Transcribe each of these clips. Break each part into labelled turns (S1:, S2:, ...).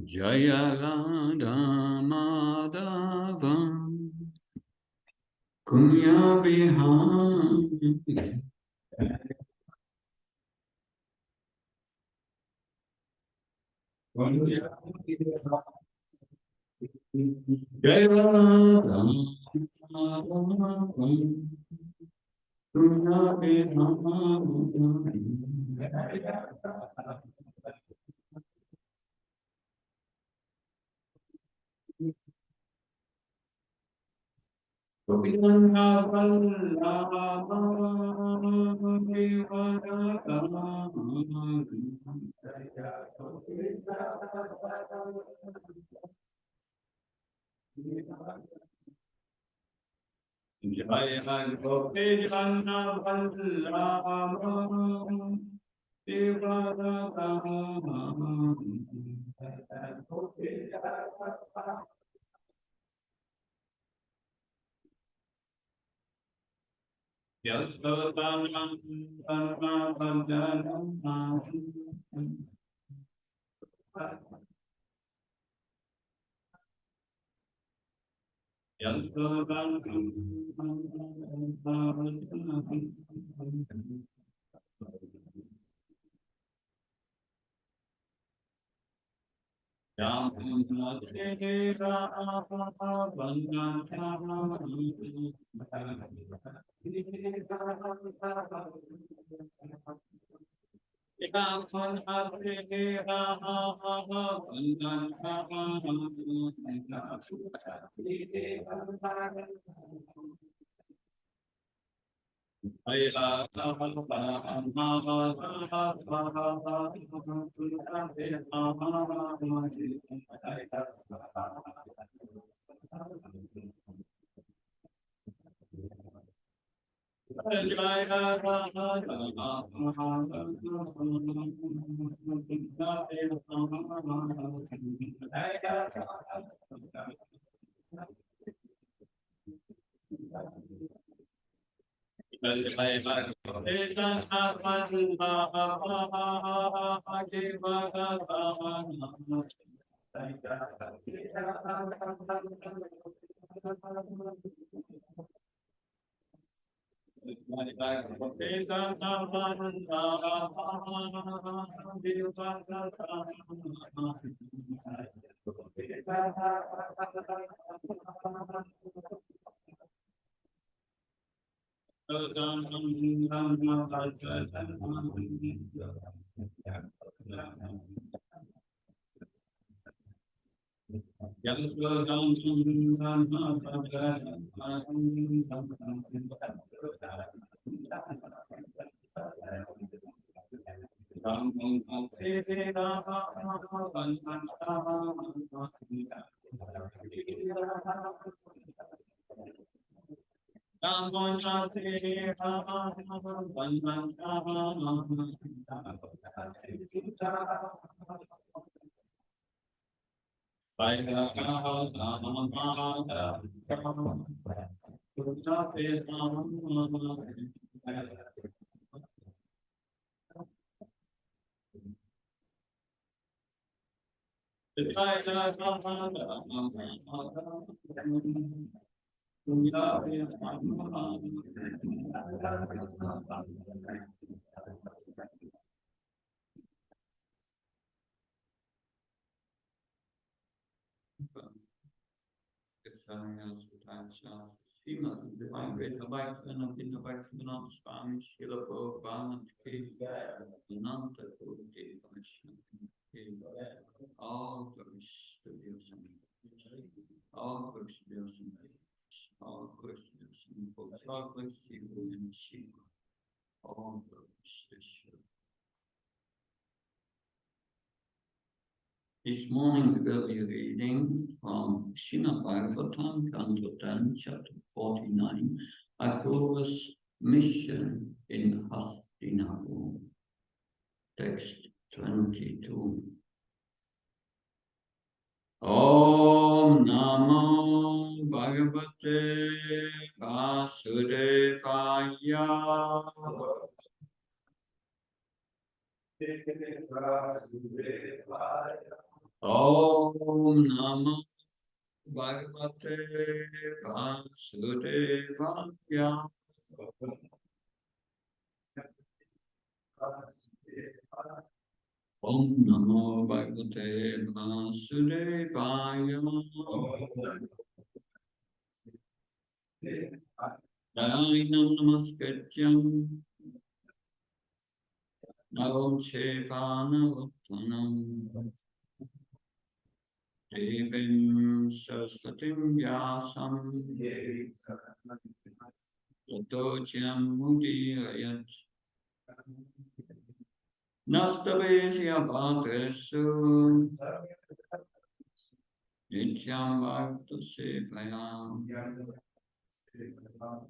S1: Jaya Radha Madhava Kunya Bihari Jaya Radha Madhava Kunya Bihari Gopinanda Vallabha Jaya Gopinanda Vallabha Divine Grace Abhakti Vinod Bhaktivinoda Swami Srila Prabhupada Ki Ananta Koti Vaishnava Ki all glories to Dios and all glories to Dios and all glories to Dios and all glories to Shiva and Shiva all glories to Shiva. This morning we will be reading from Srimad Bhagavatam, Canto 10, Chapter 49, Akura's Mission in Hastinapur. Text 22. Om Namo Bhagavate Vasudevaya. Om Namo Bhagavate Vasudevaya. Om Namo Bhagavate Vasudevaya. Dainam Namaskatyam Navam Shevanavuttanam Devim Saraswatim Vyasam Tato Mudirayat Nastabesya Bhatresu Nityam Bhakta Sevayam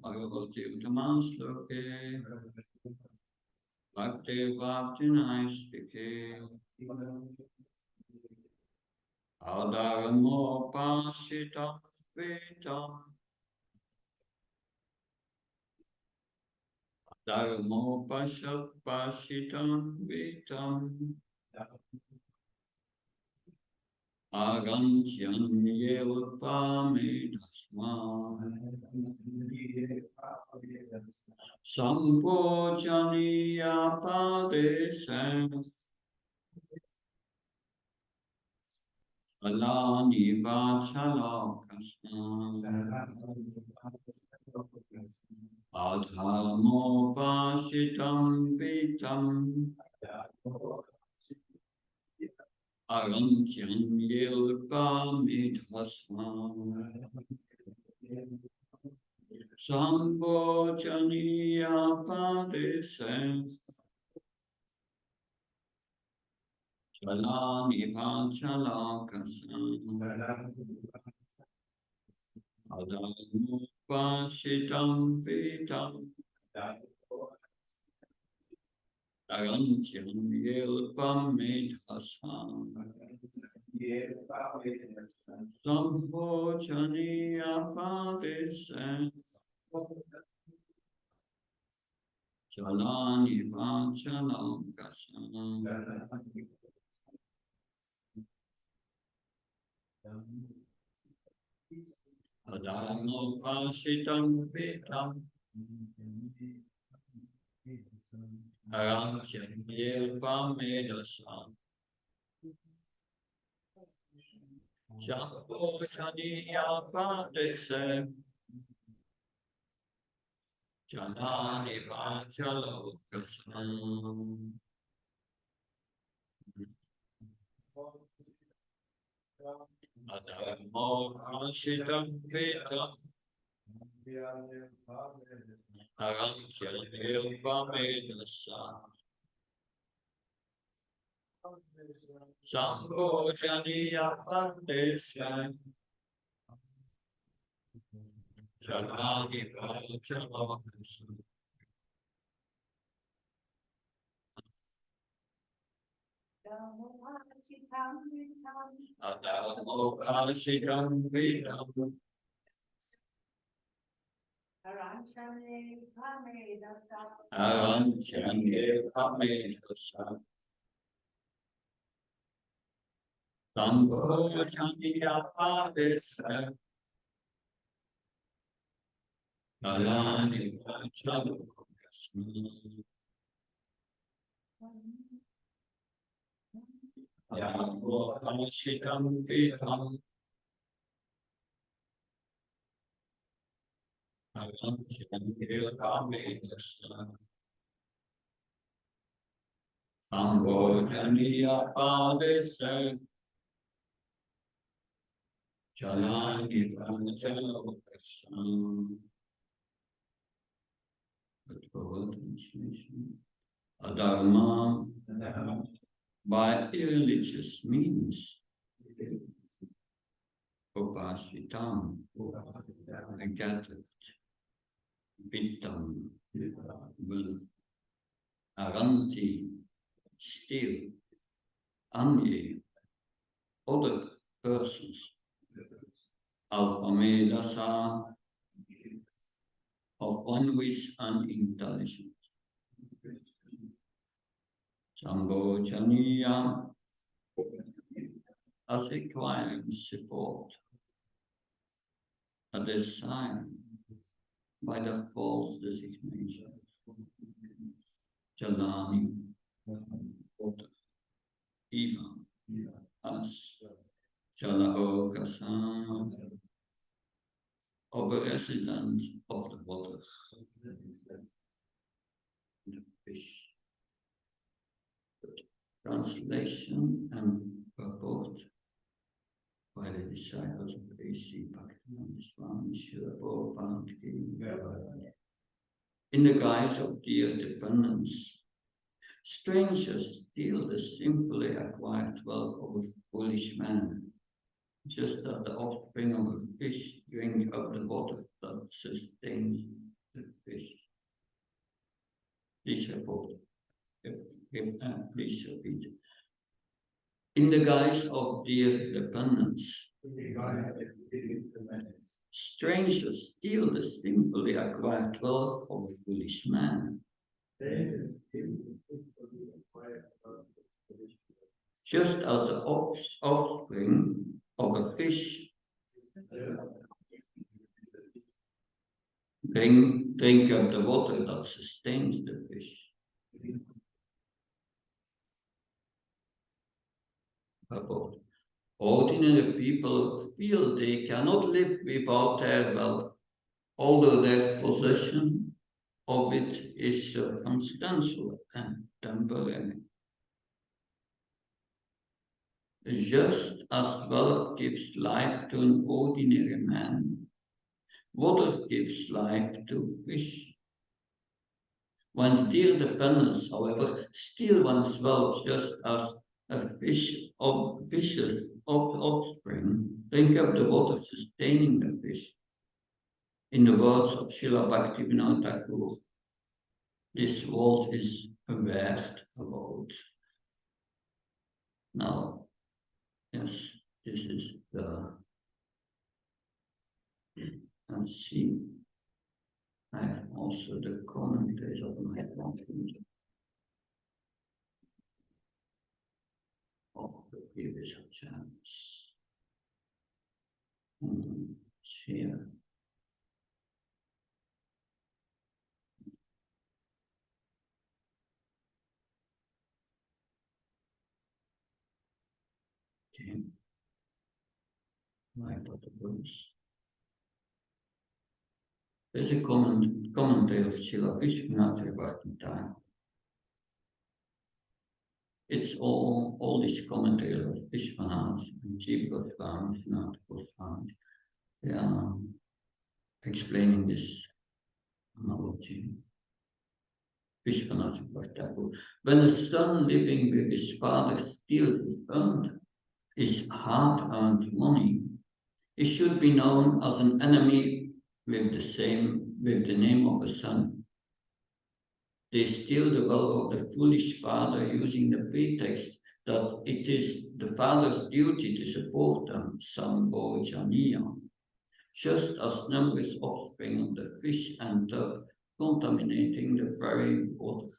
S1: Bhagavati Uttamasloke Bhakti Bhakti Naistike Adharmo Pasitam Vetam Dharmo Pashitam Vetam Agantyan Yelpame Dasma Sambhojaniya Padesam Alani Vachalakasam Adharmo Pashitam Vetam Agantyan Yelpame Dasma Sambhojaniya Padesam Shalani Vachalakasam Adharmo Pashitam Vetam Agantyan Yelpame Dasam Sambhojaniya Padesam Chalani Vachalakasam Adharmo Pashitam Vetam Agantyan Yelpame Dasam Sambhojaniya Padesam Chalani Vachalakasam Adharmo Pashitam Vetam Agantyan Yelpame Dasam Sambhojaniya Padesam Chalani Vachalakasam Adharmo Pashitam Vetam Agantyan Yelpame Dasam Sambhojaniya Padesam Chalani Vachalakasam Adharmo Pashitam Vetam Agantyan Yelpame Dasam Sambhojaniya Padesam Chalani Vachalakasam Adharma by irreligious means Upasitam gathered Vitam will Aranti steal Anye other persons Alpamedasa of one wish and intelligence Sambhojaniya as requiring support are designed by the false designation. Jalani, water, even as Jalaokasa, of a resident of the water, the fish. Translation and purport by the disciples of A.C. Bhaktivinoda Swami Srila Prabhupada Ki. In the guise of dear dependence, strangers steal the sinfully acquired wealth of a foolish man, just as the offspring of a fish drink up the water that sustains the fish. Please report. Please repeat. In the guise of dear dependence, strangers steal the simply acquired wealth of a foolish man, just as the offspring of a fish drink up the water that sustains the fish. About ordinary people feel they cannot live without their wealth, although their possession of it is circumstantial and temporary. Just as wealth gives life to an ordinary man, water gives life to fish. One's dear dependence, however, steals one's wealth just as a fish's offspring drink up the water sustaining the fish. In the words of Srila Bhaktivinoda Thakur, this world is aware about. Now, yes, this is the, and see, I have also the commentaries of my computer of the previous chance. Here. Okay. Right of the books. There's a commentary of Srila Vishwanath Bhakti. It's all this commentary of Vishwanath and Jiva Goswami, Vishwanath Goswami. They are explaining this analogy. Vishwanath Bhakti. When a son living with his father steals his hard-earned money, he should be known as an enemy with the name of a son. They steal the wealth of the foolish father using the pretext that it is the father's duty to support them, Sambhojaniya, just as numerous offspring of the fish end up contaminating the very water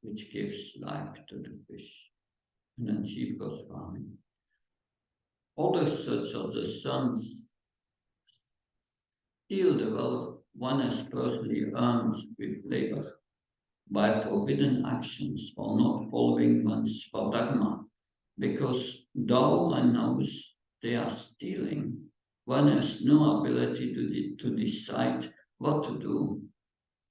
S1: which gives life to the fish. And then Jiva Goswami. Others, such as the sons, steal the wealth one has personally earned with labor by forbidden actions or not following one's svadharma, because though one knows they are stealing, one has no ability to decide what to do.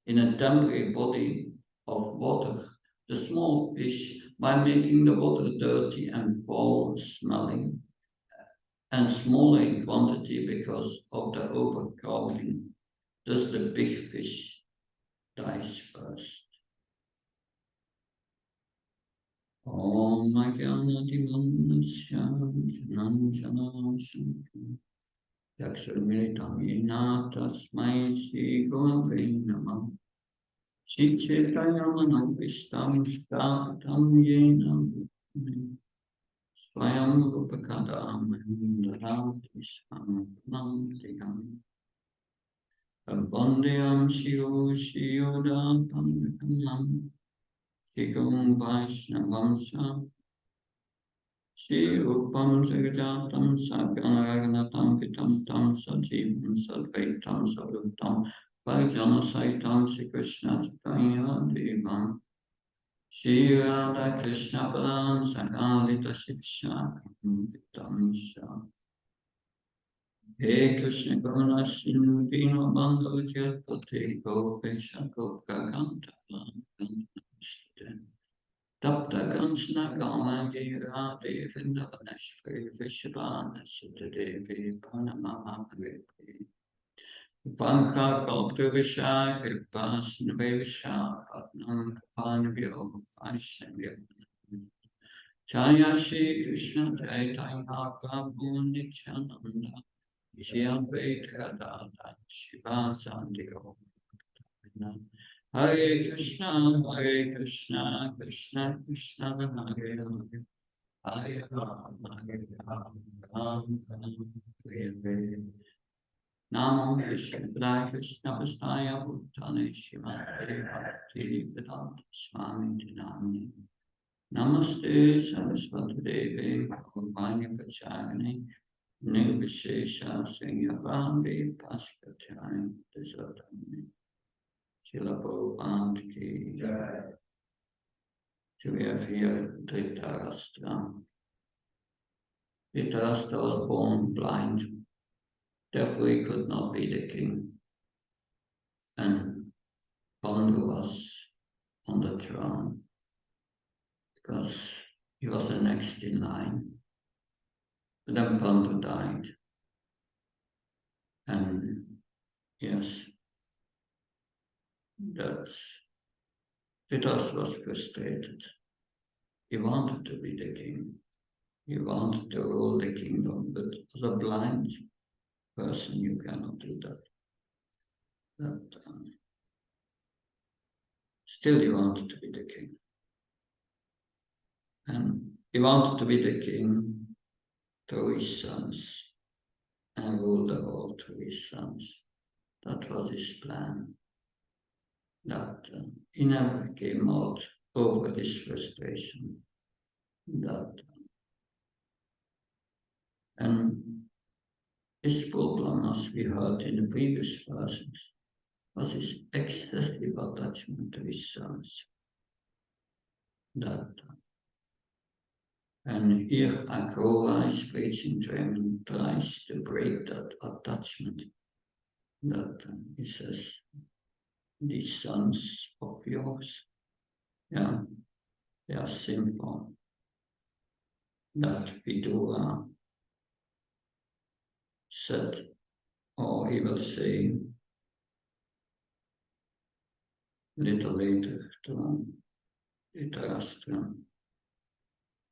S1: In a temporary body of water, the small fish, by making the water dirty and foul-smelling, and smaller in quantity because of the overcrowding, thus the big fish dies first. Om Yakshurmilitamina Tasmai Shri Gurave Namah Shri Chaitanya-manobhishtam Sthapitam Yena Swayam Rupakadam Dharati Shanam Tigam Abandiyam Shiyo Shiyoda Pandakam Shigam Vaishnavam Sham Shri Rupam Sagajatam Sakanaraganatam Vitam Tam Sajivam Sadvaitam Saduttam Vajana Saitam Sri Krishna Chaitanya Devam Shri Radha Krishna Padam Sakalita Shiksha Vitam Shah He Krishna Karuna Sindhu Dino Bandhu Jyatpate Gopesha Gopkakanta Tapta Kanchna Galagi Radhe Vindavanesh Vishabana Sutadevi Panamaha Kripi Vanka Kalptavisha Kripas Navisha Patnam Kavanvyo Vaishamya Chayashi Krishna Chaitanya Prabhu Nityananda Shiyamveta Dada Shiva Sandhyo Hare Krishna, Krishna Krishna, Hare Hare, Hare Rama, Hare Rama, Rama Rama, Hare Hare. Namo Vishnu Krishna Vishaya Bhutane Shivate Bhakti Vedanta Swami Dinami. Namaste Saraswati Devi Gopani Pachagani Nirvishesha Srinyavandi Paskatani Desatani. Srila Prabhupada ki jai. So we have here Dhritarashtra. Dhritarashtra was born blind, therefore he could not be the king. And Pandu was on the throne because he was the next in line. But then Pandu died. And yes, Dhritarashtra was frustrated. He wanted to be the king. He wanted to rule the kingdom, but as a blind person, you cannot do that. Still, he wanted to be the king. And he wanted to be the king through his sons and rule the world through his sons. That was his plan. That he never came out over this frustration. And his problem, as we heard in the previous verses, was his excessive attachment to his sons. And here Akrura is preaching to him and tries to break that attachment. He says, these sons of yours, they are sinful. That Vidura said, or he will say little later to Dhritarashtra,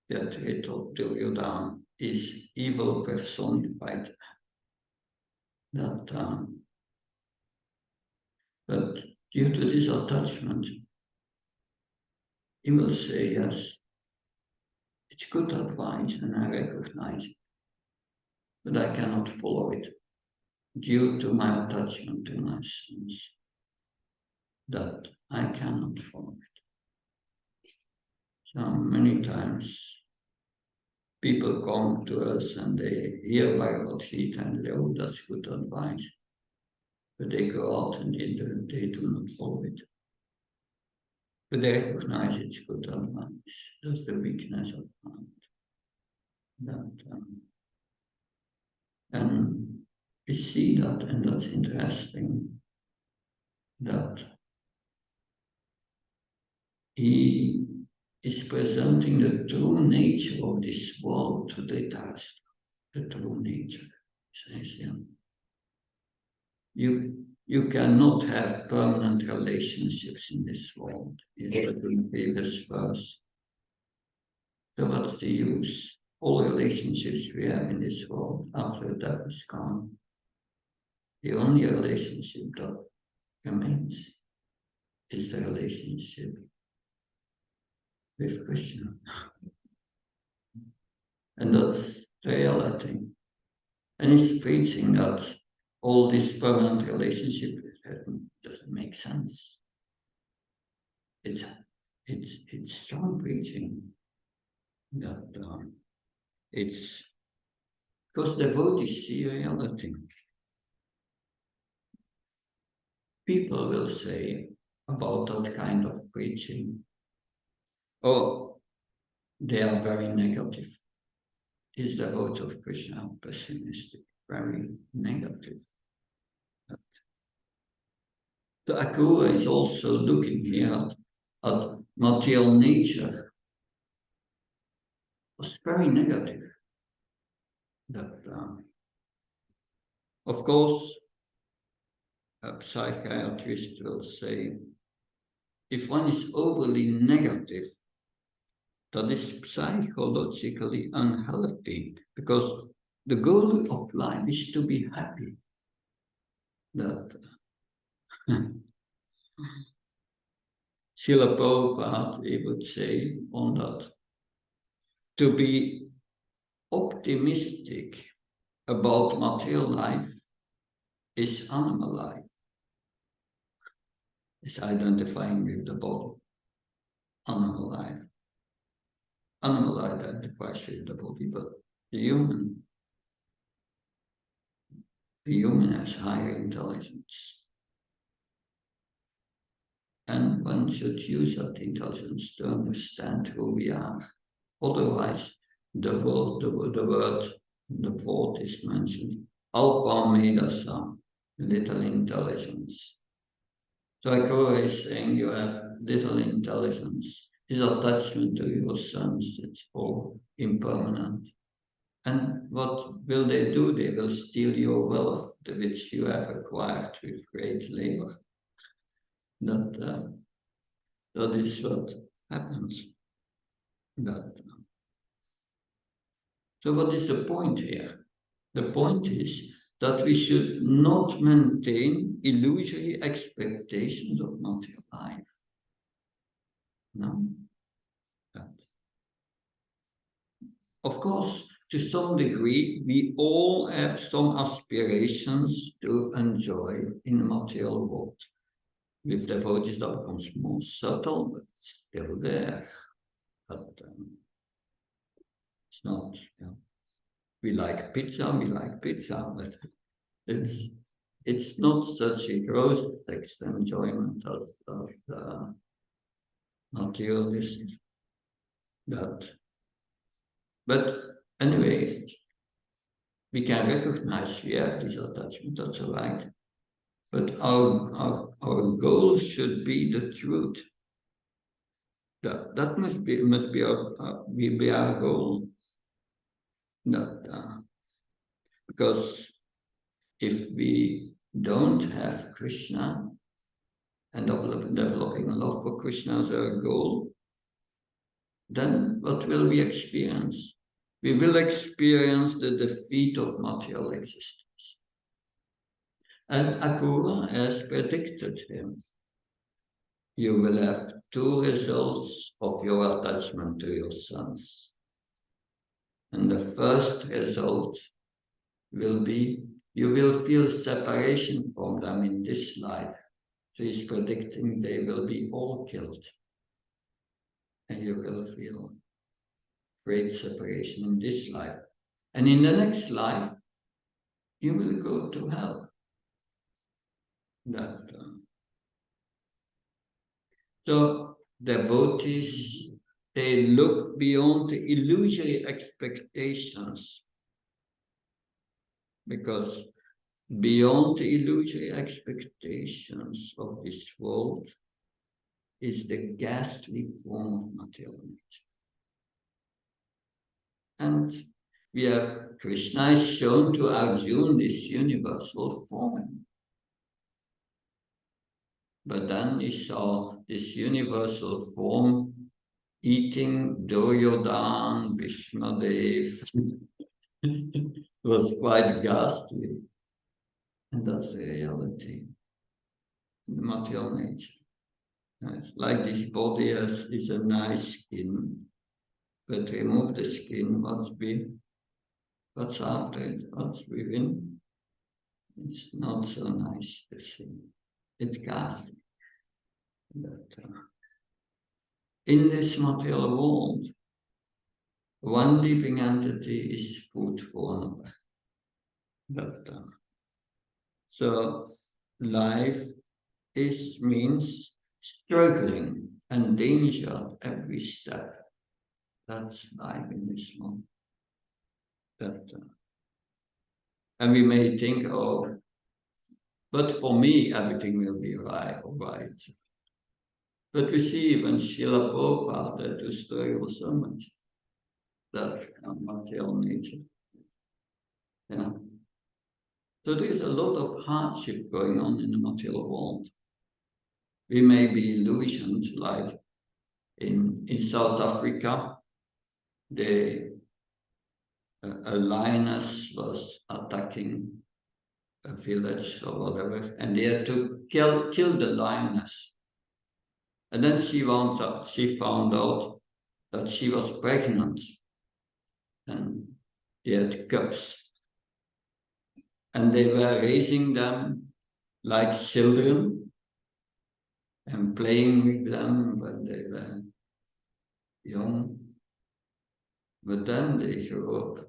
S1: that hate of Duryodhana is evil personified. But due to this attachment, he will say, yes, it's good advice and I recognize it, but I cannot follow it due to my attachment to my sons. That I cannot follow it. So many times people come to us and they hear Bhagavad Gita and they, oh, that's good advice. But they go out and they do not follow it. But they recognize it's good advice. That's the weakness of mind. And we see that, and that's interesting, that he is presenting the true nature of this world to the task. The true nature. He says, you cannot have permanent relationships in this world. He said in the previous verse. So what's the use? All relationships we have in this world after death is gone. The only relationship that remains is the relationship with Krishna. And that's the reality. And he's preaching that all this permanent relationship doesn't make sense. It's strong preaching that It's because devotees see reality. People will say about that kind of preaching, oh, they are very negative. These devotees of Krishna are pessimistic, very negative. The Akura is also looking here at material nature. It's very negative. That, of course, a psychiatrist will say, if one is overly negative, that is psychologically unhealthy, because the goal of life is to be happy. That Srila Prabhupada, he would say on that, to be optimistic about material life is animal life. It's identifying with the body. Animal life. Animal identifies with the body, but the human has higher intelligence. And one should use that intelligence to understand who we are. Otherwise, the word is mentioned. Alpa medasa, little intelligence. So Akura is saying you have little intelligence. His attachment to your sons, it's all impermanent. And what will they do? They will steal your wealth, which you have acquired with great labor. That is what happens. So what is the point here? The point is that we should not maintain illusory expectations of material life. No. Of course, to some degree, we all have some aspirations to enjoy in the material world. With devotees, that becomes more subtle, but still there. But it's not, we like pizza, but it's not such a gross enjoyment of the materialist. But anyway, we can recognize we have this attachment, that's all right. But our goal should be the truth. That must be our goal. Because if we don't have Krishna and developing a love for Krishna as our goal, then what will we experience? We will experience the defeat of material existence. And Akura has predicted him. You will have two results of your attachment to your sons. And the first result will be you will feel separation from them in this life. So he's predicting they will be all killed. And you will feel great separation in this life. And in the next life, you will go to hell. So devotees, they look beyond the illusory expectations, because beyond the illusory expectations of this world is the ghastly form of material nature. And we have Krishna is shown to Arjuna this universal form. But then he saw this universal form eating Duryodhana, Bhishmadev. It was quite ghastly. And that's the reality, the material nature. It's like this body is a nice skin, but remove the skin, what's after it, what's within? It's not so nice to see. It's ghastly. In this material world, one living entity is food for another. So life means struggling and danger at every step. That's life in this one. And we may think, oh, but for me, everything will be all right. But we see when Srila Prabhupada had to struggle so much, that material nature. Yeah. So there's a lot of hardship going on in the material world. We may be illusioned, like in South Africa, a lioness was attacking a village or whatever, and they had to kill the lioness. And then she found out that she was pregnant, and they had cubs. And they were raising them like children and playing with them when they were young. But then they grew up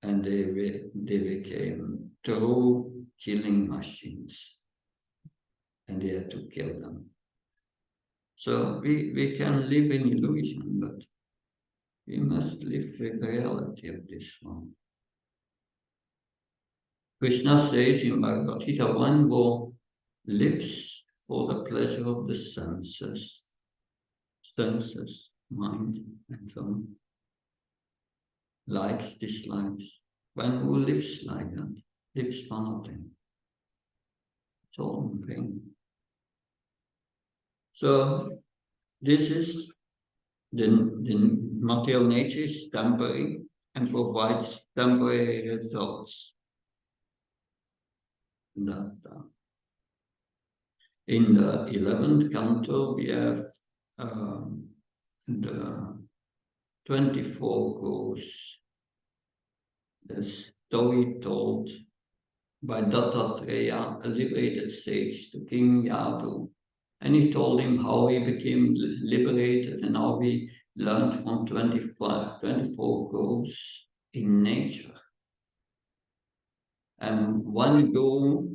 S1: and they became true killing machines. And they had to kill them. So we can live in illusion, but we must live with the reality of this one. Krishna says in Bhagavad Gita, one who lives for the pleasure of the senses, mind, and tongue, likes, dislikes. One who lives like that, lives for nothing. It's all in vain. So this is the material nature is temporary and provides temporary results. In the 11th canto, we have the 24 goes. The story told by Dattatreya, a liberated sage, to King Yadu. And he told him how he became liberated and how he learned from 24 goals in nature. And one goal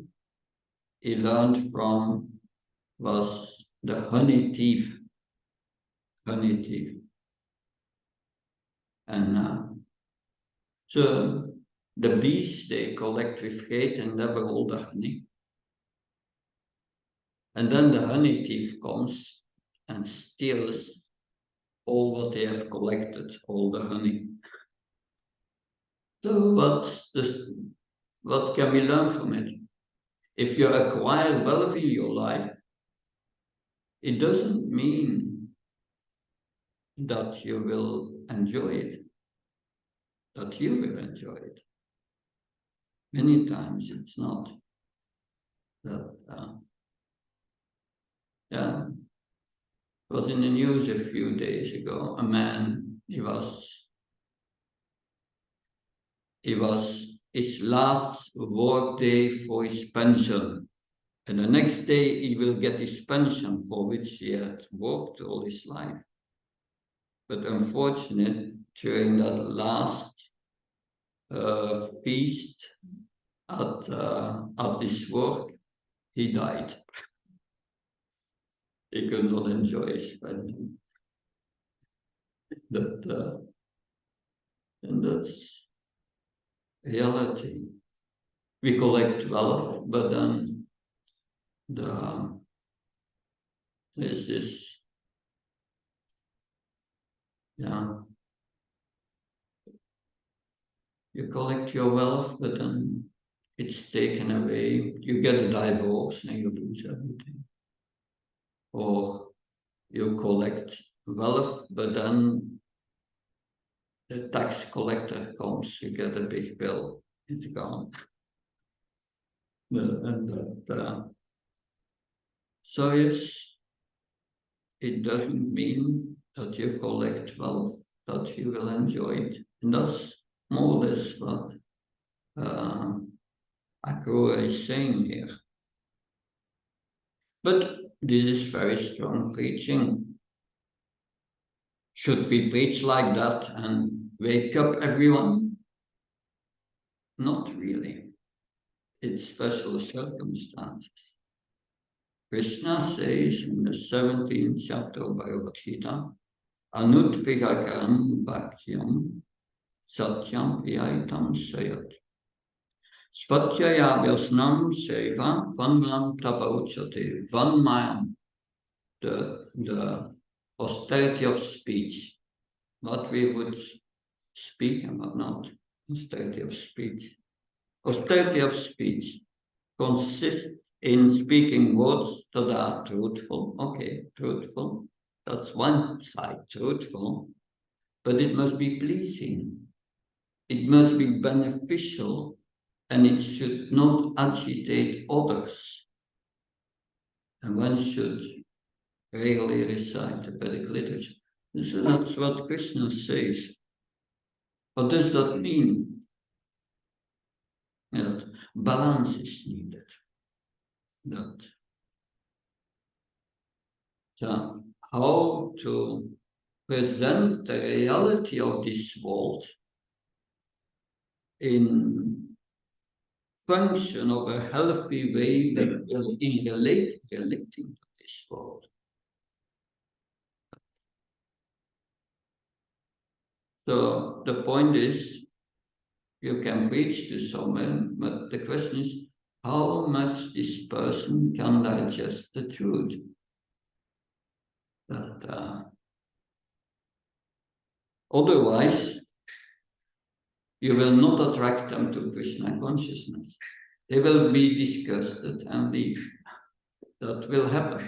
S1: he learned from was the honey thief. And so the bees, they collect with hate and never all the honey. And then the honey thief comes and steals all what they have collected, all the honey. So what can we learn from it? If you acquire wealth in your life, it doesn't mean that you will enjoy it, that you will enjoy it. Many times it's not. Yeah, it was in the news a few days ago. A man, he was his last work day for his pension. And the next day he will get his pension for which he had worked all his life. But unfortunately, during that last feast at his work, he died. He could not enjoy his pension. And that's reality. We collect wealth, but then there's this, you collect your wealth, but then it's taken away. You get a divorce and you lose everything. Or you collect wealth, but then the tax collector comes, you get a big bill, it's gone. So yes, it doesn't mean that you collect wealth, that you will enjoy it. And that's more or less what Akura is saying here. But this is very strong preaching. Should we preach like that and wake up everyone? Not really. It's special circumstances. Krishna says in the 17th chapter of Bhagavad Gita, Anudvigakaram Bhakyam Satyam Priyaitam Sayat. Svatyaya Vyasnam Seva Vanram Tapauchate. Vanmayam, the austerity of speech. What we would speak and what not. Austerity of speech. Austerity of speech consists in speaking words that are truthful. Okay, truthful. That's one side, truthful. But it must be pleasing. It must be beneficial, and it should not agitate others. And one should regularly recite the Vedic literature. So that's what Krishna says. What does that mean? That balance is needed. So how to present the reality of this world in function of a healthy way in relating to this world. So the point is, you can preach to someone, but the question is, how much this person can digest the truth. Otherwise, you will not attract them to Krishna consciousness. They will be disgusted and leave. That will happen.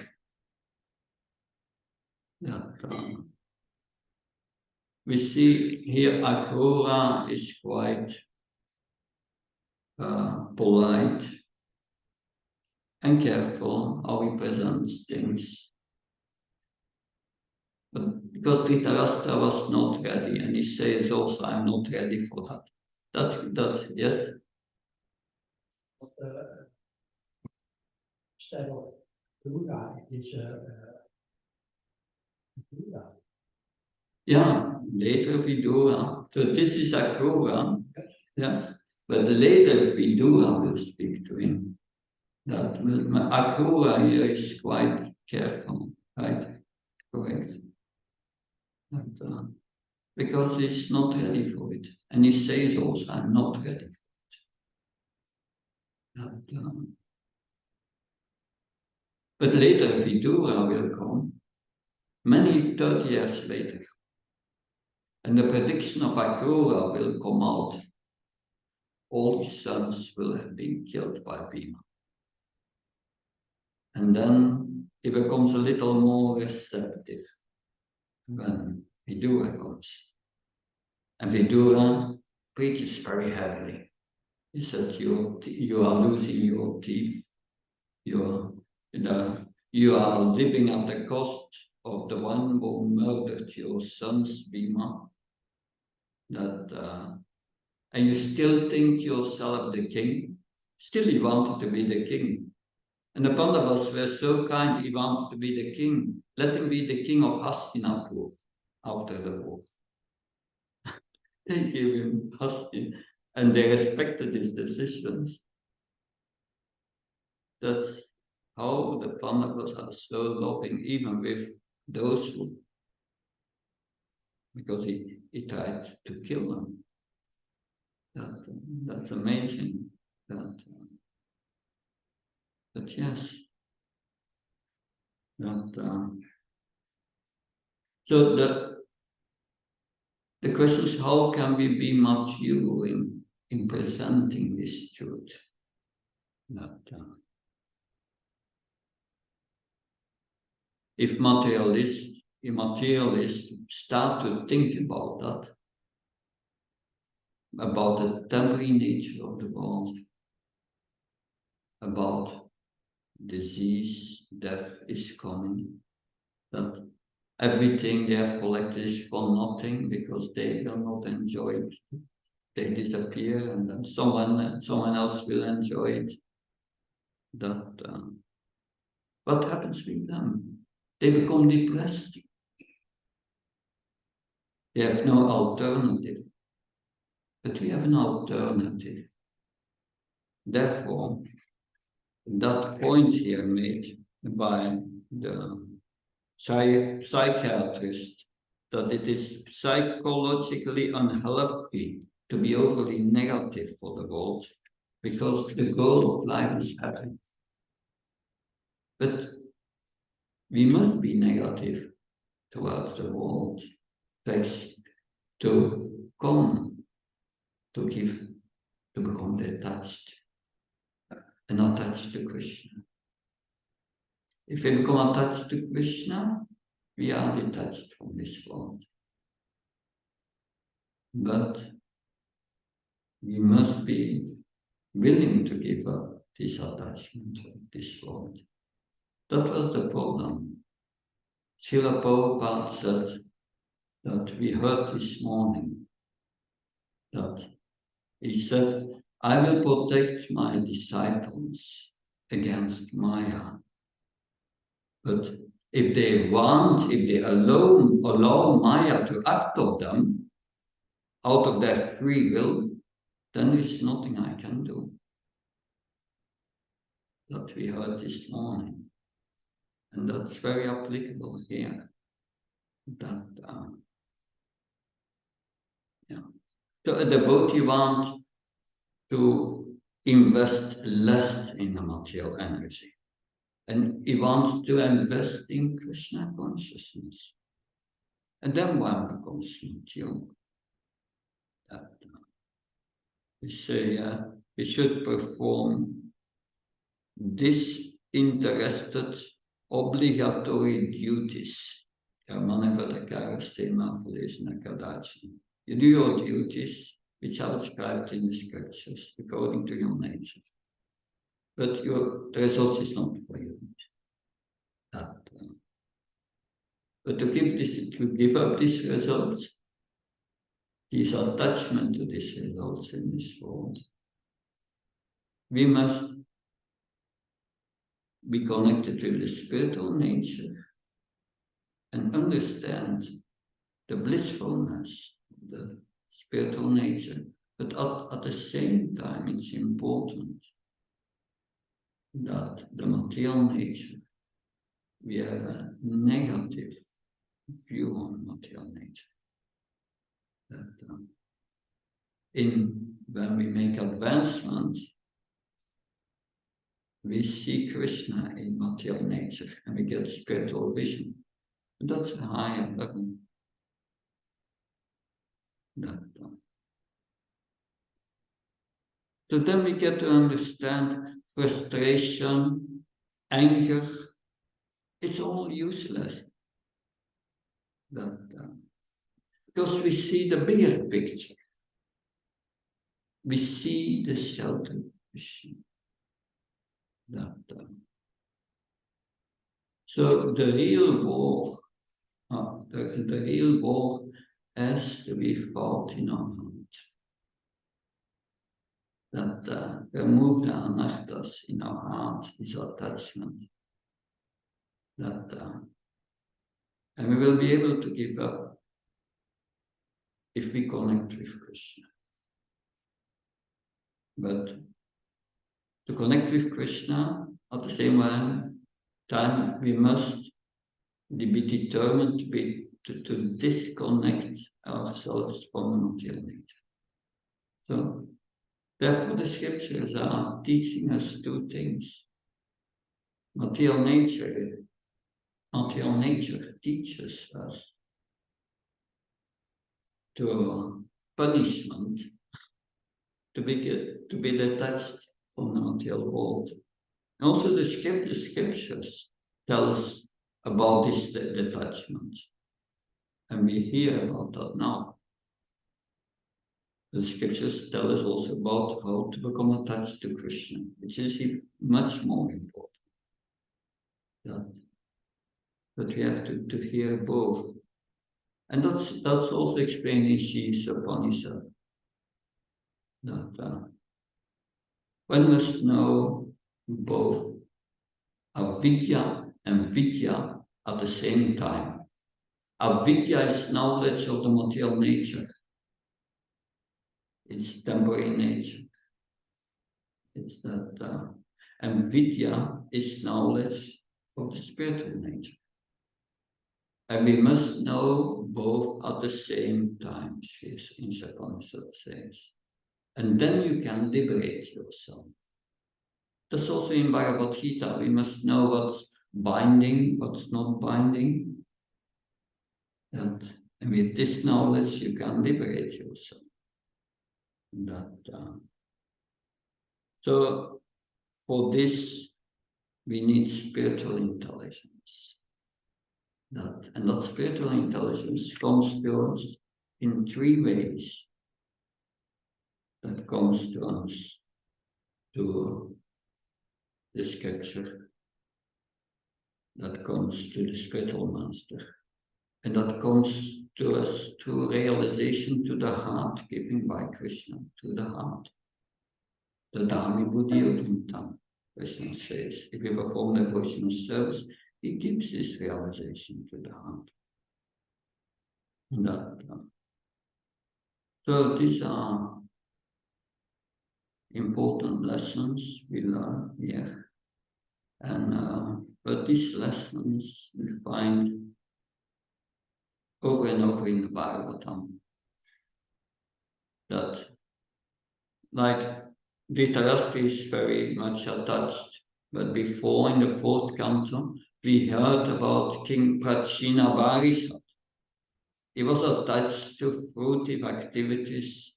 S1: We see here Akrura is quite polite and careful how he presents things. But because Dhritarashtra was not ready, and he says also, I'm not ready for that. That's yes.
S2: Instead of Buddha, is Buddha.
S1: Yeah, later Vidura. So this is Akrura. Yes. But later Vidura will speak to him. That Akrura here is quite careful, right? Correct. Because he's not ready for it. And he says also, I'm not ready for it. But later Vidura will come, many 30 years later. And the prediction of Akrura will come out. All his sons will have been killed by Bhima. And then he becomes a little more receptive when Vidura comes. And Vidura preaches very heavily. He said, you are losing your teeth. You are living at the cost of the one who murdered your sons, Bhima. And you still think yourself the king? Still he wanted to be the king. And the Pandavas were so kind, he wants to be the king. Let him be the king of Hastinapur after the war. They gave him Hastin, and they respected his decisions. That's how the Pandavas are so loving, even with those who, because he tried to kill them. That's amazing. But yes. So the question is, how can we be mature in presenting this truth? If materialists start to think about that, about the temporary nature of the world, about disease, death is coming, that everything they have collected is for nothing because they will not enjoy it. They disappear, and then someone else will enjoy it. What happens with them? They become depressed. They have no alternative. But we have an alternative. Therefore, that point here made by the psychiatrist that it is psychologically unhealthy to be overly negative for the world, because the goal of life is happiness. But we must be negative towards the world. That's to come, to give, to become detached and attached to Krishna. If we become attached to Krishna, we are detached from this world. But we must be willing to give up this attachment of this world. That was the problem. Srila Prabhupada said that we heard this morning, that he said, I will protect my disciples against Maya. But if they allow Maya to act on them out of their free will, then there's nothing I can do. That we heard this morning. And that's very applicable here. That, So a devotee wants to invest less in the material energy. And he wants to invest in Krishna consciousness. And then one becomes mature. We say we should perform disinterested obligatory duties. Man hebben we elkaar thema verlezen naar Kardashian. You do your duties, which are described in the scriptures, according to your nature. But the result is not for you. But to give up these results, this attachment to these results in this world, we must be connected to the spiritual nature and understand the blissfulness of the spiritual nature. But at the same time, it's important that the material nature, we have a negative view on material nature. That when we make advancements, we see Krishna in material nature and we get spiritual vision. And that's a higher level. So then we get to understand frustration, anger. It's all useless. Because we see the bigger picture. We see the shelter Krishna. So the real war, the real war has to be fought in our heart. That remove the anarthas in our heart, this attachment. And we will be able to give up if we connect with Krishna. But to connect with Krishna, at the same time, we must be determined to disconnect ourselves from the material nature. So, therefore, the scriptures are teaching us two things. Material nature teaches us to punishment, to be detached from the material world. And also the scriptures tell us about this detachment. And we hear about that now. The scriptures tell us also about how to become attached to Krishna, which is much more important. But we have to hear both. And that's also explained in Shri Upanishad. That one must know both avidya and vidya at the same time. Avidya is knowledge of the material nature. It's temporary nature. It's that, and Vidya is knowledge of the spiritual nature. And we must know both at the same time, in Upanishad says. And then you can liberate yourself. That's also in Bhagavad Gita. We must know what's binding, what's not binding. And with this knowledge, you can liberate yourself. So for this, we need spiritual intelligence. And that spiritual intelligence comes to us in 3 ways. That comes to us to the scripture, that comes to the spiritual master, and that comes to us through realization to the heart given by Krishna, to the heart. The Dhami Buddhi Udintam, Krishna says, if you perform devotional service, he gives this realization to the heart. So these are important lessons we learn here. And but these lessons we find over and over in the Bhagavatam. That, like, Dhritarashtra is very much attached, but before in the 4th canto, we heard about King Prachina Varishat. He was attached to fruitive activities,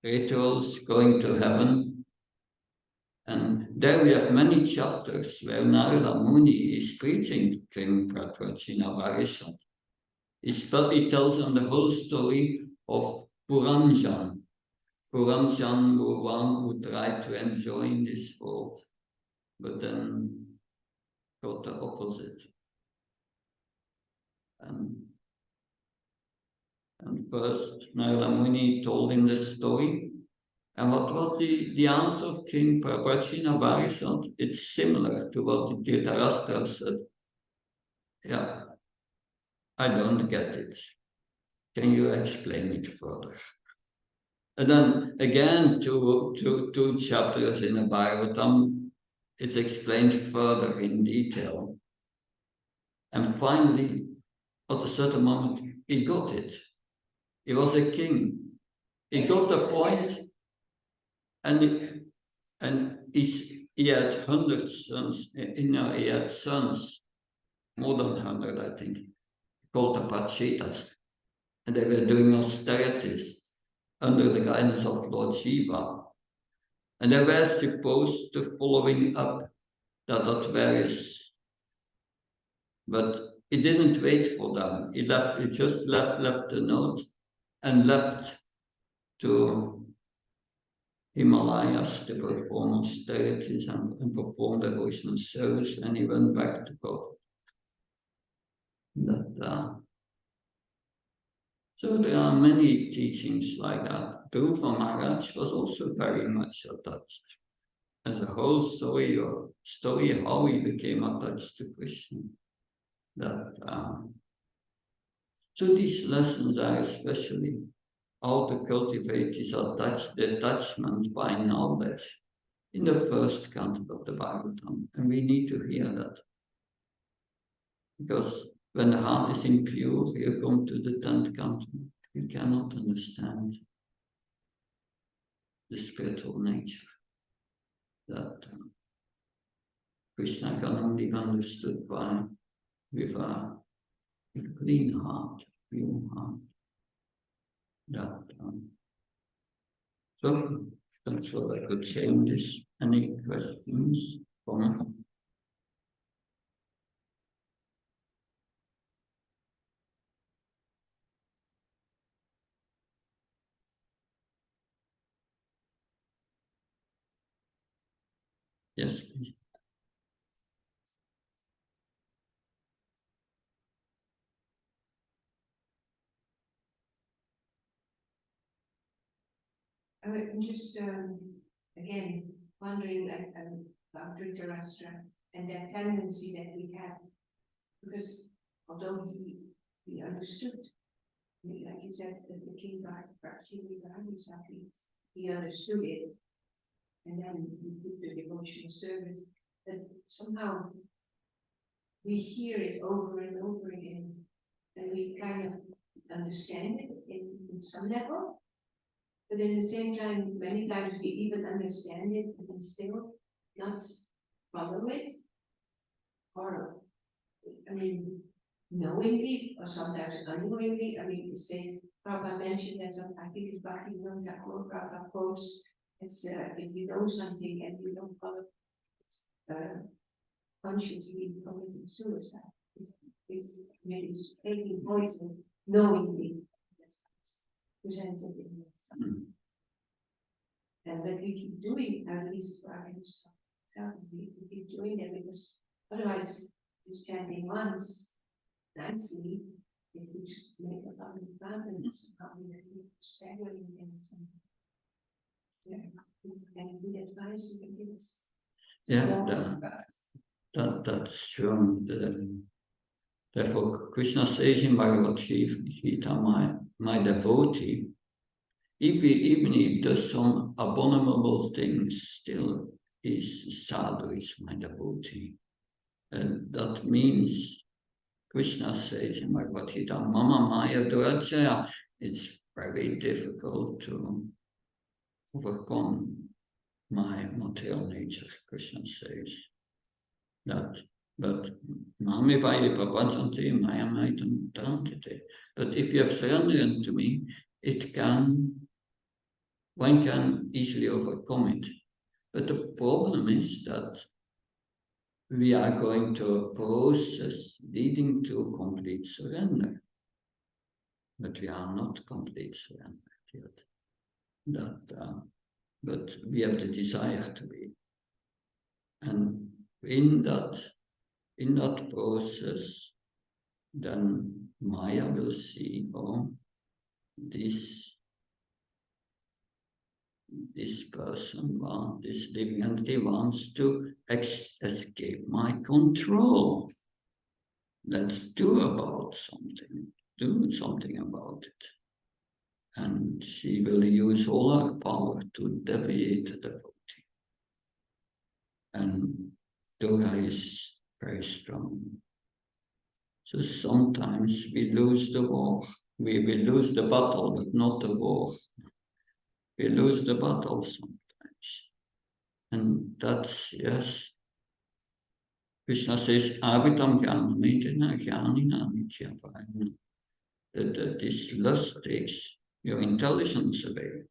S1: rituals, going to heaven. And there we have many chapters where Narada Muni is preaching to King Prachina Varishat. He tells them the whole story of Puranjan. Puranjan were one who tried to enjoy in this world, but then got the opposite. And first, Narada Muni told him the story. And what was the answer of King Prachina Varishat? It's similar to what the Dhritarashtra said. Yeah, I don't get it. Can you explain it further? And then again, two chapters in the Bhagavatam, it's explained further in detail. And finally, at a certain moment, he got it. He was a king. He got the point, and he had 100 sons. He had sons, more than 100, I think, called the Pachitas. And they were doing austerities under the guidance of Lord Shiva. And they were supposed to following up that various, but he didn't wait for them. He just left the note and left to Himalayas to perform austerities and perform devotional service, and he went back to God. So there are many teachings like that. Dhruva Maharaj was also very much attached. As a whole story how he became attached to Krishna. So these lessons are especially how to cultivate this detachment by knowledge in the 1st canto of the Bhagavatam. And we need to hear that. Because when the heart is impure, you come to the 10th canto, you cannot understand the spiritual nature. That Krishna can only be understood with a clean heart, pure heart. So that's what I could say on this. Any questions? Yes, please.
S3: I'm just again wondering about Dhritarashtra and that tendency that we have, because although he be understood. Like you said, the king perhaps he understood it, and then we did the devotional service, but somehow we hear it over and over again, and we kind of understand it in some level, but at the same time, many times we even understand it and still not follow it, or, I mean, knowingly, or sometimes unknowingly. I mean, it says, Prabhupada mentioned that some, I think it's Bhakti-Vinod Thakur, Prabhupada quotes, it's, if you know something and you don't follow it, consciously committing suicide. It's taking poison knowingly. That's presented in some. And that we keep doing, at least we keep doing that, because otherwise, just chanting once nicely, it would make a lot of abundance, probably staggering things. And good advice you can give us.
S1: Yeah, that's true. Therefore, Krishna says in Bhagavad Gita, my devotee, even if he does some abominable things, still is sadhu, is my devotee. And that means, Krishna says in Bhagavad Gita, Mama Maya Duracaya, it's very difficult to overcome my material nature, Krishna says. But Mami Vaye Prapanchante Maya Maitam Tantite. But if you have surrendered to me, one can easily overcome it. But the problem is that we are going to a process leading to complete surrender. But we are not complete surrendered yet. But we have the desire to be. And in that process, then Maya will see, oh, this person, this living entity wants to escape my control. Let's do something about it. And she will use all her power to deviate the devotee. And Dora is very strong. So sometimes we lose the war. We will lose the battle, but not the war. We lose the battle sometimes. And that's, yes. Krishna says, Avitam Jnana Jnanina Nityapayana. That this lust takes your intelligence away.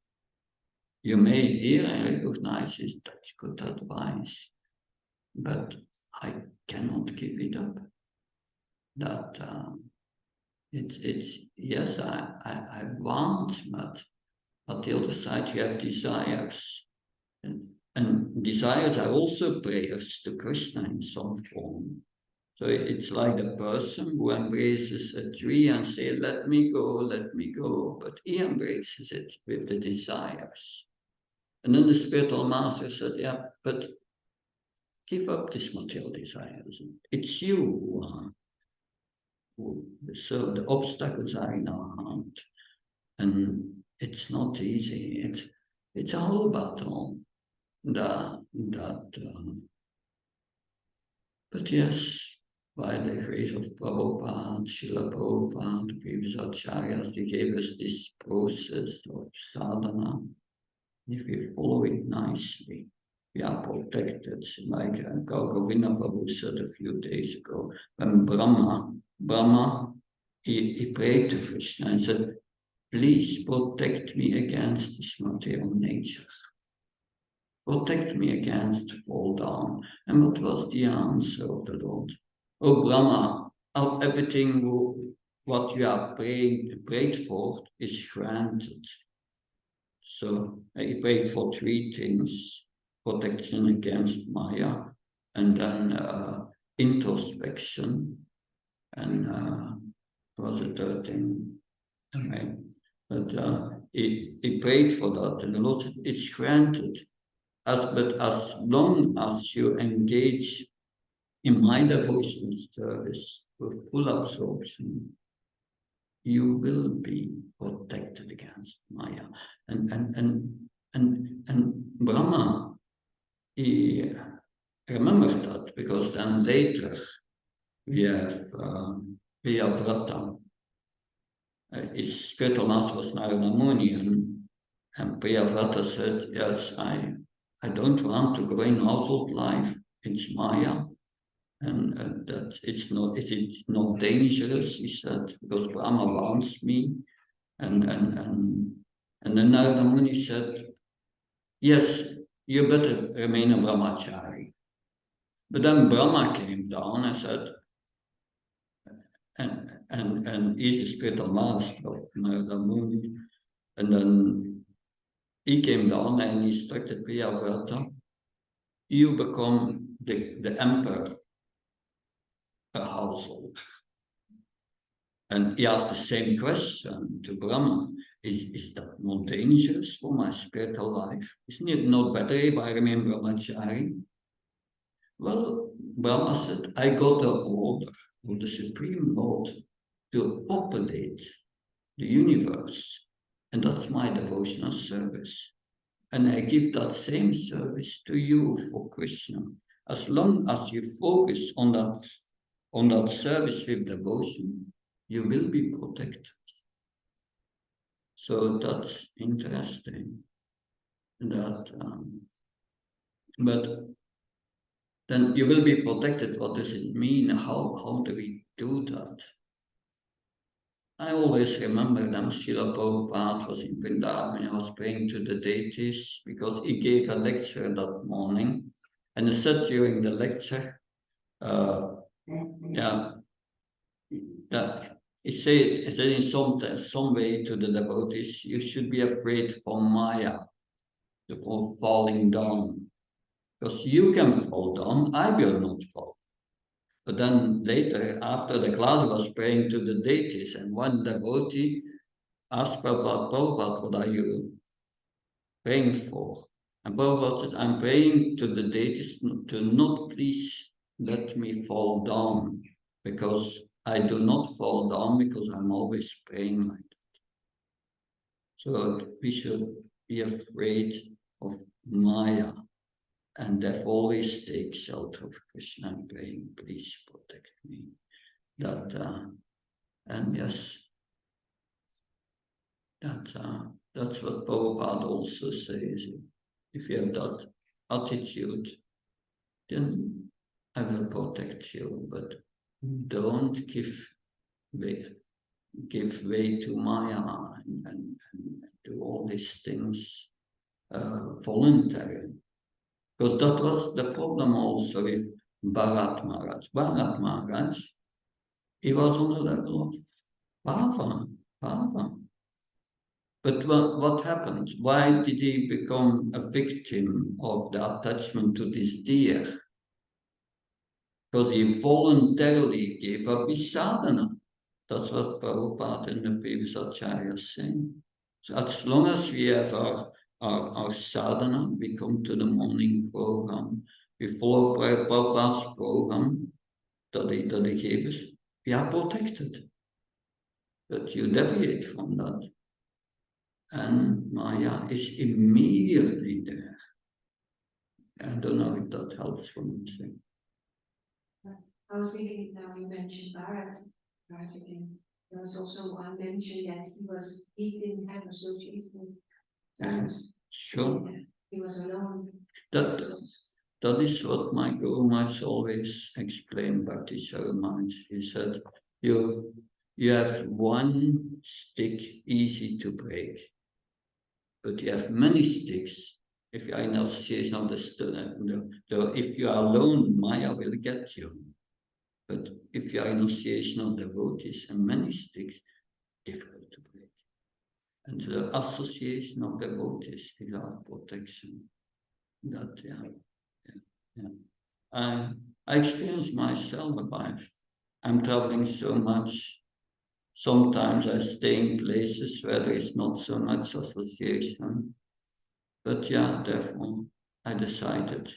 S1: You may hear and recognize it, that's good advice, but I cannot give it up. It's yes, I want, but on the other side you have desires. And desires are also prayers to Krishna in some form. So it's like the person who embraces a tree and says, let me go, but he embraces it with the desires. And then the spiritual master said, yeah, but give up these material desires. It's you so the obstacles are in our heart. And it's not easy. It's a whole battle. But yes, by the grace of Prabhupada, Srila Prabhupada, the previous acharyas, they gave us this process of sadhana. If we follow it nicely, we are protected. Like Govinda Prabhu said a few days ago, when Brahma, he prayed to Krishna and said, please protect me against this material nature. Protect me against fall down. And what was the answer of the Lord? Oh Brahma, everything what you have prayed for is granted. So he prayed for three things: protection against Maya, and then introspection, and was a third thing. Anyway, but he prayed for that, and the Lord said, it's granted. But as long as you engage in my devotional service with full absorption, you will be protected against Maya. And Brahma, he remembered that, because then later we have Priyavrata. His spiritual master was Narada Muni, and Priyavrata said, yes, I don't want to go in household life. It's Maya. And that it's not, is it not dangerous? He said, because Brahma wants me. And then Narada Muni said, yes, you better remain a brahmachari. But then Brahma came down and said, and he's a spiritual master of Narada Muni. And then he came down and he instructed Priyavrata, you become the emperor, a household. And he asked the same question to Brahma. Is that not dangerous for my spiritual life? Isn't it not better if I remain brahmachari? Well, Brahma said, I got the order of the Supreme Lord to populate the universe. And that's my devotional service. And I give that same service to you for Krishna. As long as you focus on that service with devotion, you will be protected. So that's interesting. That, but then you will be protected. What does it mean? How do we do that? I always remember them. Srila Prabhupada was in Vrindavan and he was praying to the deities, because he gave a lecture that morning, and he said during the lecture, he said in some way to the devotees, you should be afraid for Maya, for falling down, because you can fall down, I will not fall. But then later, after the class, was praying to the deities, and one devotee asked Prabhupada, what are you praying for? And Prabhupada said, I'm praying to the deities to not please let me fall down, because I do not fall down, because I'm always praying like that. So we should be afraid of Maya, and therefore always take shelter of Krishna and praying, please protect me. And yes, that's what Prabhupada also says. If you have that attitude, then I will protect you, but don't give way to Maya and do all these things voluntarily. Because that was the problem also with Bharat Maharaj. Bharat Maharaj, he was on the level of Bhava. But what happened? Why did he become a victim of the attachment to this deer? Because he voluntarily gave up his sadhana. That's what Prabhupada and the previous acharyas saying. So as long as we have our sadhana, we come to the morning program, we follow Prabhupada's program that he gave us, we are protected. But you deviate from that, and Maya is immediately there. I don't know if that helps what I'm saying.
S3: I was thinking, now you mentioned Bharat, right again. There was also one mention that he didn't have association with others.
S1: Sure.
S3: He was alone.
S1: That is what my Guru Maharaj always explained, Bhakti Maharaj. He said, you have one stick easy to break, but you have many sticks. If you are in association of the student, if you are alone, Maya will get you. But if you are in association of devotees and many sticks, difficult to break. And the association of devotees is our protection. That, I experience myself life. I'm traveling so much. Sometimes I stay in places where there is not so much association. But therefore I decided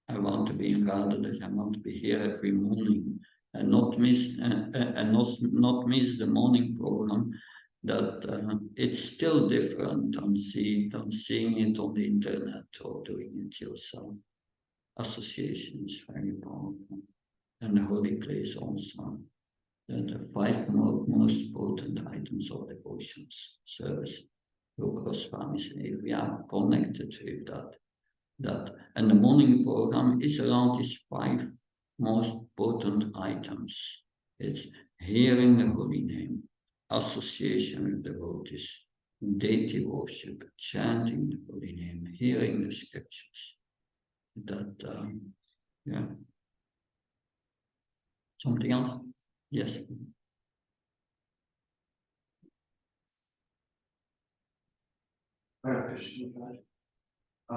S1: I want to be in Radhadesh. I want to be here every morning. and not miss the morning program. That it's still different than seeing it on the internet or doing it yourself. Association is very powerful, and the holy place also. The 5 most potent items of devotions, service, Bprs, if we are connected with that, and the morning program is around these 5 most potent items. It's hearing the holy name, association with devotees, deity worship, chanting the holy name, hearing the scriptures. Yeah. Something else? Yes.
S4: I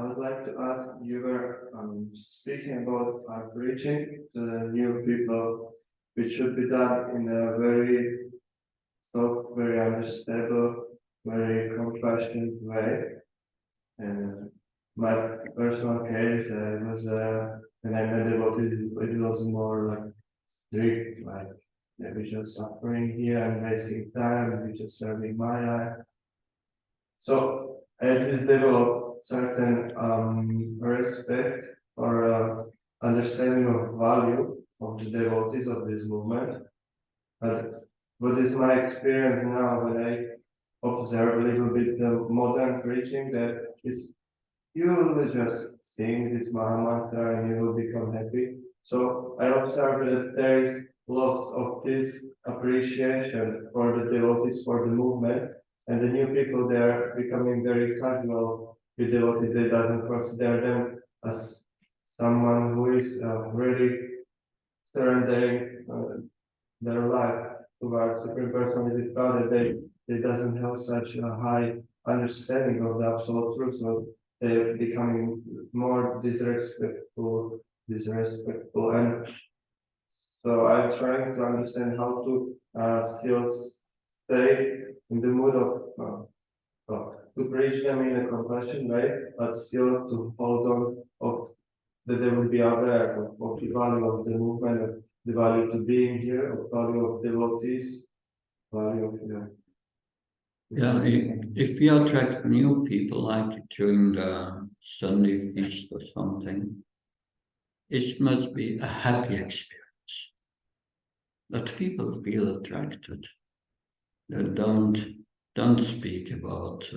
S4: would like to ask, you were speaking about preaching to the new people, which should be done in a very soft, very understandable, very compassionate way. And my personal case was when I met devotees, it was more like strict, like we just suffering here and wasting time, we just serving Maya. So I at least develop certain respect or understanding of value of the devotees of this movement. But what is my experience now when I observe a little bit the modern preaching, that is, you will just sing this Mahamantra and you will become happy. So I observe that there is a lot of this appreciation for the devotees, for the movement, and the new people, they are becoming very casual with devotees. They doesn't consider them as someone who is really surrendering their life towards Supreme Personality of God. They doesn't have such a high understanding of the absolute truth. So they're becoming more disrespectful, and so I'm trying to understand how to still stay in the mood to preach them in a compassion way, but still to hold on of that they will be aware of the value of the movement, of the value to being here, of value of devotees, value of
S1: Yeah, if we attract new people, like during the Sunday feast or something, it must be a happy experience. That people feel attracted. They don't speak about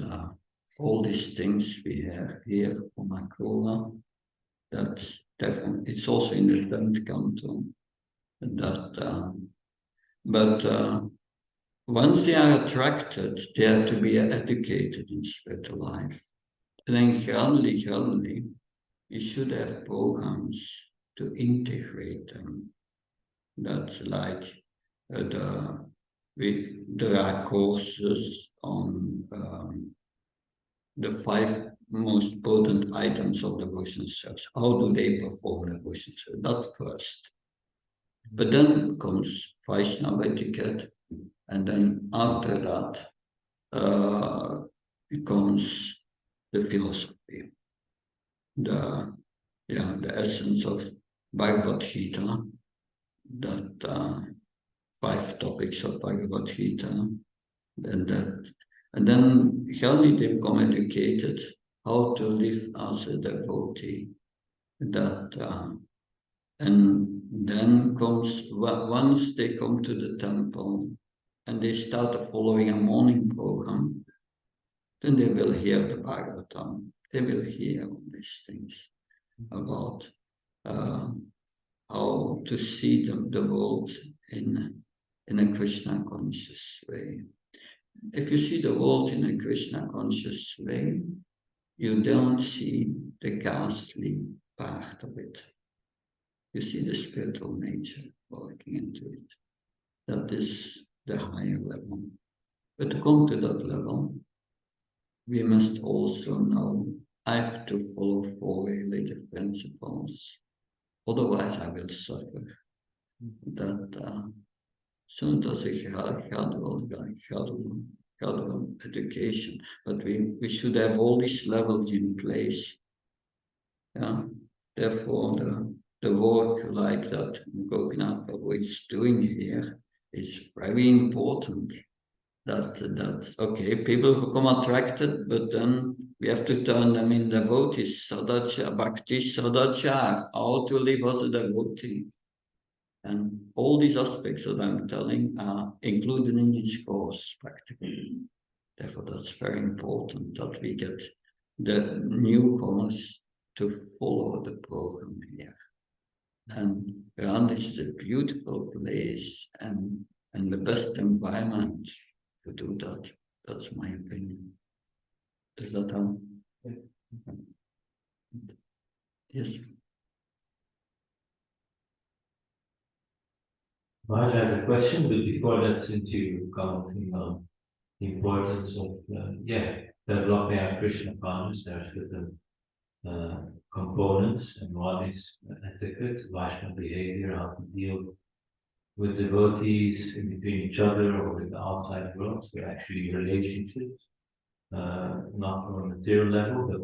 S1: all these things we have here on Makrola. That's definitely, it's also in the 10th canton. But once they are attracted, they have to be educated in spiritual life. And then gradually, you should have programs to integrate them. That's like there are courses on the 5 most potent items of devotion service. How do they perform devotion service? That first. But then comes Vaishnava etiquette, and then after that comes the philosophy, the essence of Bhagavad Gita, that 5 topics of Bhagavad Gita, and then gradually they become educated how to live as a devotee. And then comes, once they come to the temple and they start following a morning program, then they will hear the Bhagavatam. They will hear all these things about how to see the world in a Krishna conscious way. If you see the world in a Krishna conscious way, you don't see the ghastly part of it. You see the spiritual nature working into it. That is the higher level. But to come to that level, we must also know I have to follow 4 relative principles. Otherwise, I will suffer. So it was a gradual education, but we should have all these levels in place. Yeah. Therefore, the work like that Gopinath Prabhu is doing here is very important. That's okay. People become attracted, but then we have to turn them in devotees, sadachar, bhakti sadachar, how to live as a devotee. And all these aspects that I'm telling are included in this course practically. Therefore, that's very important that we get the newcomers to follow the program here. And Radhadesh is a beautiful place and the best environment to do that. That's my opinion. Is that how? Yes.
S5: Maharaj, I have a question, but before that, since you commenting on the importance of developing our Krishna consciousness, there's certain components, and one is etiquette, Vaishnava behavior, how to deal with devotees in between each other or with the outside world, so actually relationships, not on a material level, but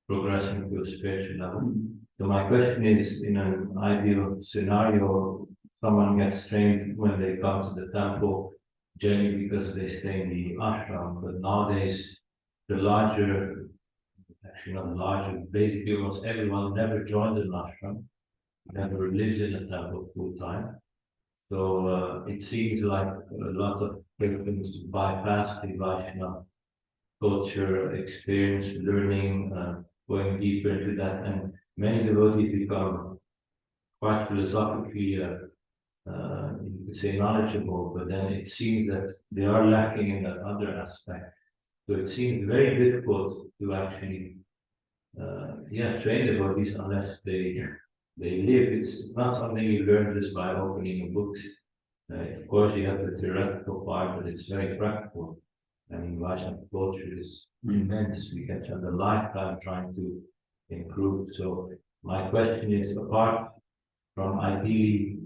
S5: progressing to a spiritual level. So my question is, in an ideal scenario, someone gets trained when they come to the temple, generally because they stay in the ashram, but nowadays the larger, actually not the larger, basically almost everyone never joins an ashram, never lives in a temple full time. So it seems like a lot of pilgrims bypass the Vaishnava culture, experience, learning, going deeper into that, and many devotees become quite philosophically, you could say knowledgeable, but then it seems that they are lacking in that other aspect. So it seems very difficult to actually, train devotees unless they live. It's not something you learn just by opening books. Of course, you have the theoretical part, but it's very practical. I mean, Vaishnava culture is immense. We can spend a lifetime trying to improve. So my question is, apart from ideally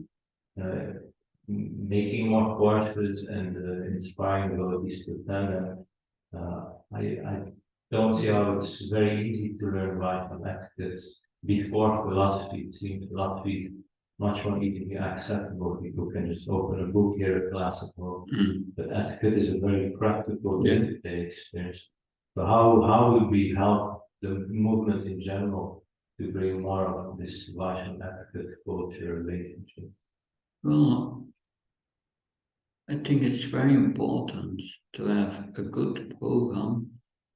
S5: making more courses and inspiring devotees to attend them, I don't see how it's very easy to learn Vaishnava etiquette before philosophy. It seems philosophy is much more easily accessible. People can just open a book, hear a class at home. But etiquette is a very practical day-to-day experience. So how would we help the movement in general to bring more of this Vaishnava etiquette culture relationship?
S1: Well, I think it's very important to have a good program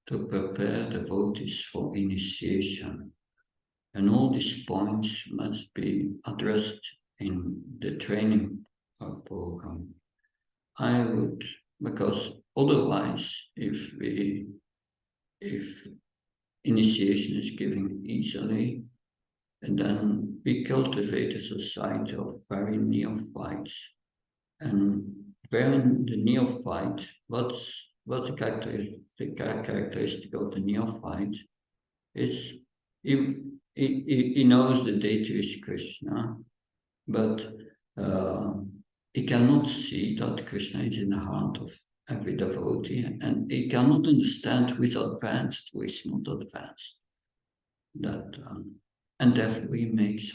S1: to prepare devotees for initiation. And all these points must be addressed in the training program. I would, because otherwise, if initiation is given easily, and then we cultivate a society of very neophytes. And where the neophyte, what's the characteristic of the neophyte is he knows the deity is Krishna, but he cannot see that Krishna is in the heart of every devotee, and he cannot understand who is advanced, who is not advanced. And therefore he makes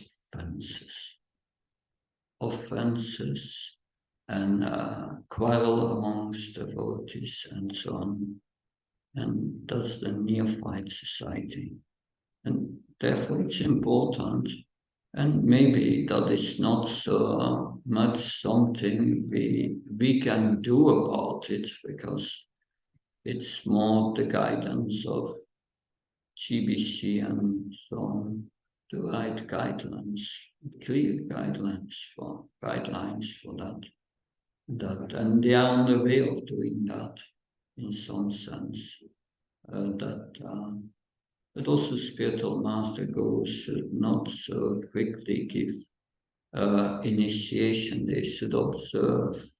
S1: offenses and quarrel amongst devotees and so on. And that's the neophyte society. And therefore it's important, and maybe that is not so much something we can do about it, because it's more the guidance of GBC and so on to write guidelines, clear guidelines for that. And they are on the way of doing that in some sense. But also spiritual master gurus should not so quickly give initiation. They should observe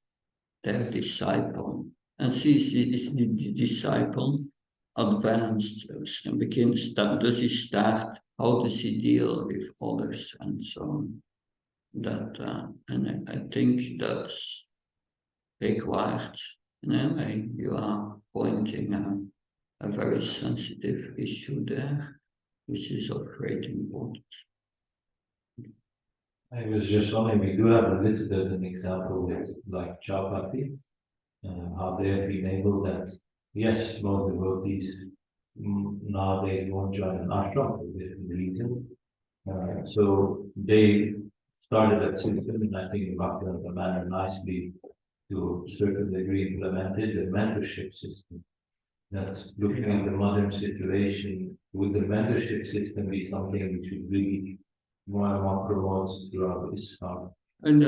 S1: their disciple and see is the disciple advanced and begins. Does he start? How does he deal with others and so on? And I think that's required. Anyway, you are pointing a very sensitive issue there, which is of great importance.
S5: I was just wondering, we do have a little bit of an example with like Chapati, how they have been able that, yes, most devotees nowadays won't join an ashram for different reasons. So they started that system, and I think the manner nicely to a certain degree implemented the mentorship system. That's looking at the modern situation, would the mentorship system be something which should really more and more promotes throughout this
S1: And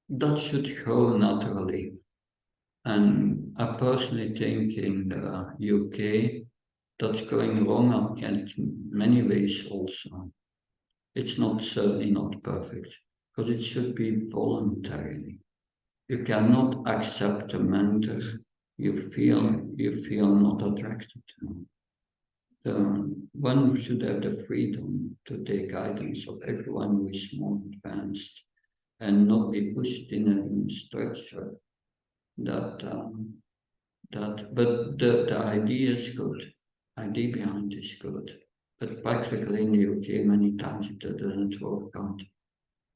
S1: that should go naturally. And I personally think in the UK that's going wrong in many ways also. It's not certainly not perfect because it should be voluntarily. You cannot accept a mentor you feel not attracted to. One should have the freedom to take guidance of everyone who is more advanced and not be pushed in a structure that but the idea is good. Idea behind is good. But practically in the UK many times it doesn't work out.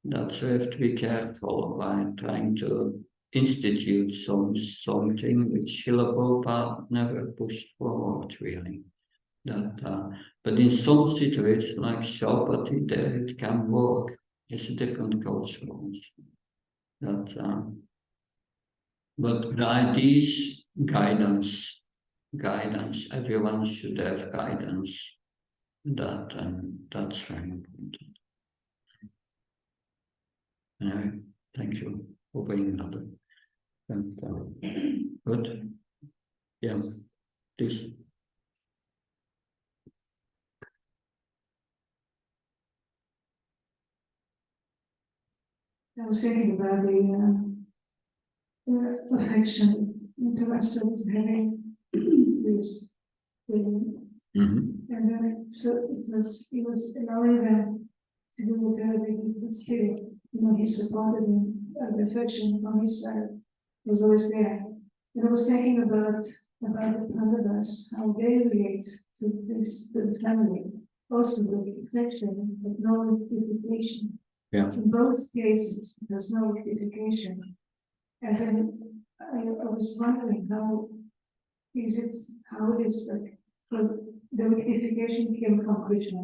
S1: That's why we have to be careful by trying to institute something which Srila Prabhupada never pushed forward really. But in some situations like Shabati, there it can work. It's a different culture also. But the idea is guidance. Everyone should have guidance. That's very important. Anyway, thank you for bringing that up. And, good. Yes, please.
S6: I was thinking about the affection interested having this feeling. And then it was allowing them to do whatever they did, but still, he supported them. The affection on his side was always there. And I was thinking about the Pandavas, how they relate to the family, also with affection, but no identification.
S1: Yeah.
S6: In both cases, there's no rectification. And then I was wondering how it is like, because the rectification came from Krishna.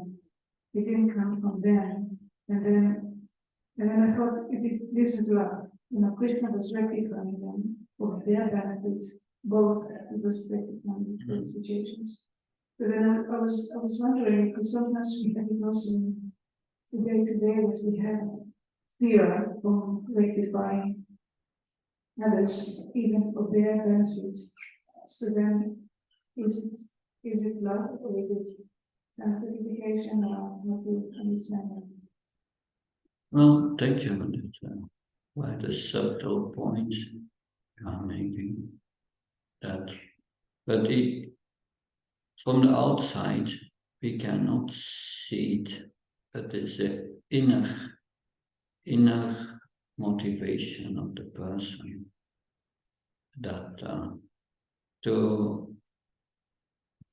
S6: It didn't come from them. And then I thought this is love. Krishna was rectifying them for their benefit, both respective and both situations. So then I was wondering, because sometimes we have it also in the day-to-day that we have fear from rectifying others, even for their benefit. So then, is it love or is it sanctification or not to understand that?
S1: Well, thank you. That's quite a subtle point you are making. But from the outside, we cannot see it, but it's an inner motivation of the person that to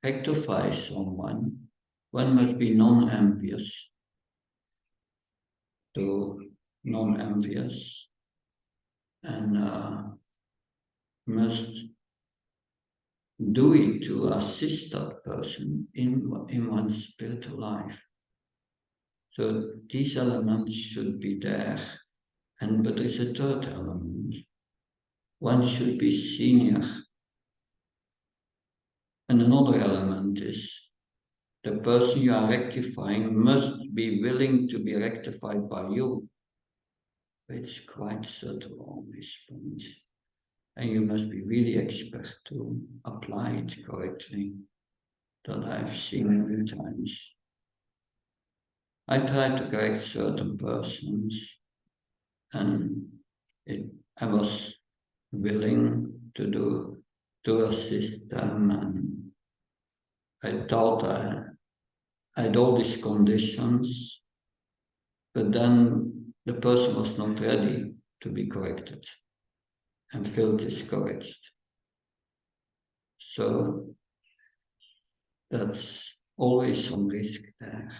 S1: rectify someone, one must be non-envious. And must do it to assist that person in one's spiritual life. So these elements should be there. But there's a third element. One should be senior. And another element is the person you are rectifying must be willing to be rectified by you. It's quite subtle on this point. And you must be really expert to apply it correctly. That I've seen many times. I tried to correct certain persons, and I was willing to assist them, and I thought I had all these conditions, but then the person was not ready to be corrected and felt discouraged. So that's always some risk there,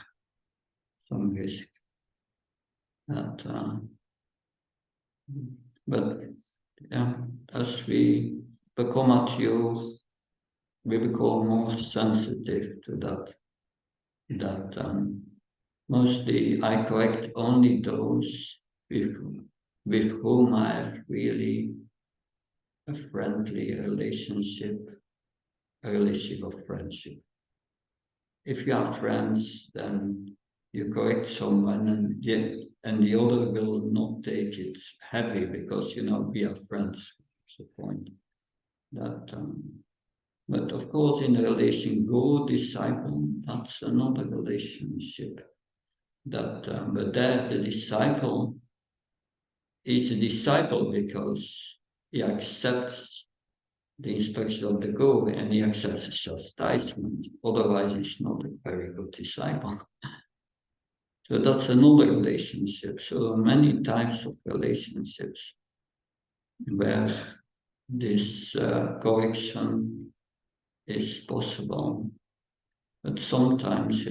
S1: some risk. But yeah, as we become mature, we become more sensitive to that mostly I correct only those with whom I have really a friendly relationship, a relationship of friendship. If you are friends, then you correct someone and the other will not take it heavy because we are friends. That's the point. But of course, in a relation guru-disciple, that's another relationship. But there the disciple is a disciple because he accepts the instruction of the guru and he accepts the chastisement. Otherwise, he's not a very good disciple. So that's another relationship. So many types of relationships where this correction is possible. But sometimes,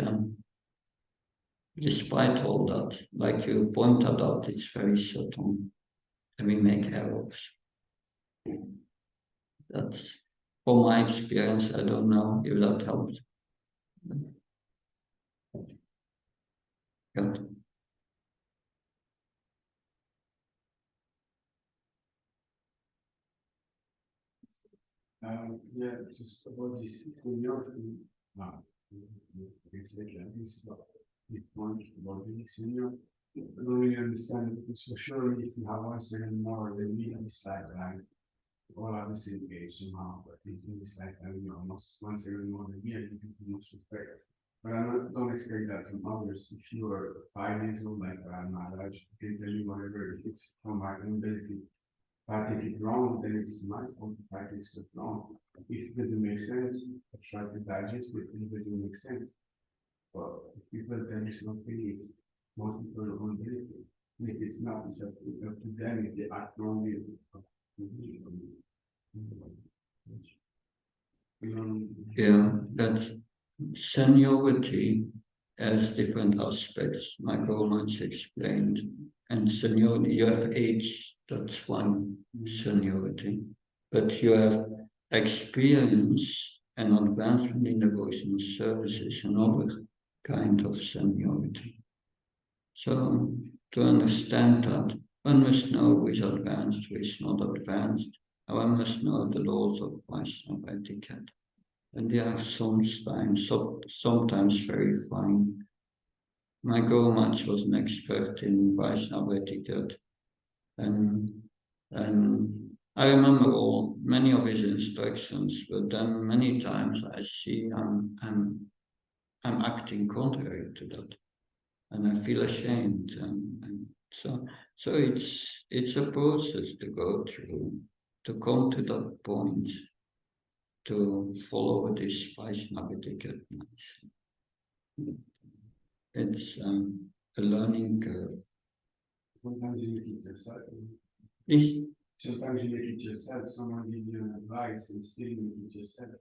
S1: despite all that, like you pointed out, it's very subtle and we make errors. That's from my experience. I don't know if that helps. Good.
S7: Yeah, just about this seniority. It's like this point about the senior. I don't really understand it. So surely if you have 1 second more, then we decide like all are the same age somehow. But if you decide almost 1 second more than me, I think you must respect. But don't expect that from others. If you are 5 years old, like I'm not, I can tell you whatever. If it's from my own benefit. If I take it wrong, then it's my fault if I take stuff wrong. If it doesn't make sense, I try to digest it if it doesn't make sense. But if people tell you something, it's mostly for your own benefit. And if it's not, it's up to them if they act wrongly.
S1: Yeah, that's seniority has different aspects. Michael much explained. And seniority, you have age, that's one seniority. But you have experience and advancement in devotional service is another kind of seniority. So to understand that, one must know who is advanced, who is not advanced, and one must know the laws of Vaishnava etiquette. And they are sometimes very fine. My Guru Maharaj was an expert in Vaishnava etiquette, and I remember many of his instructions, but then many times I see I'm acting contrary to that, and I feel ashamed, and so it's a process to go through to come to that point to follow this Vaishnava etiquette. It's a learning curve.
S7: Sometimes you make it yourself.
S1: This,
S7: Sometimes you make it yourself. Someone gives you an advice and still you make it yourself.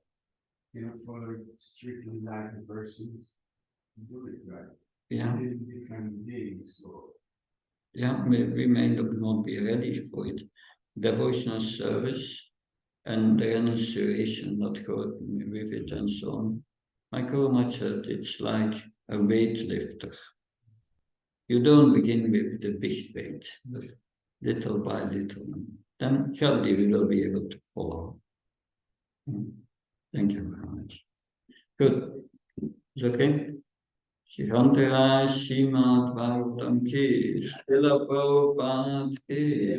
S7: You don't follow it strictly like the person. Do it right.
S1: yeah,
S7: Different days. So
S1: yeah, we may not be ready for it. Devotional service and the renunciation that goes with it and so on. My Guru Maharaj said it's like a weightlifter. You don't begin with the big weight, but little by little. Then surely we will be able to follow. Thank you very much. Good. Is okay? Shantara Shimad Bhagavatam Ki, Srila Prabhupada Ki.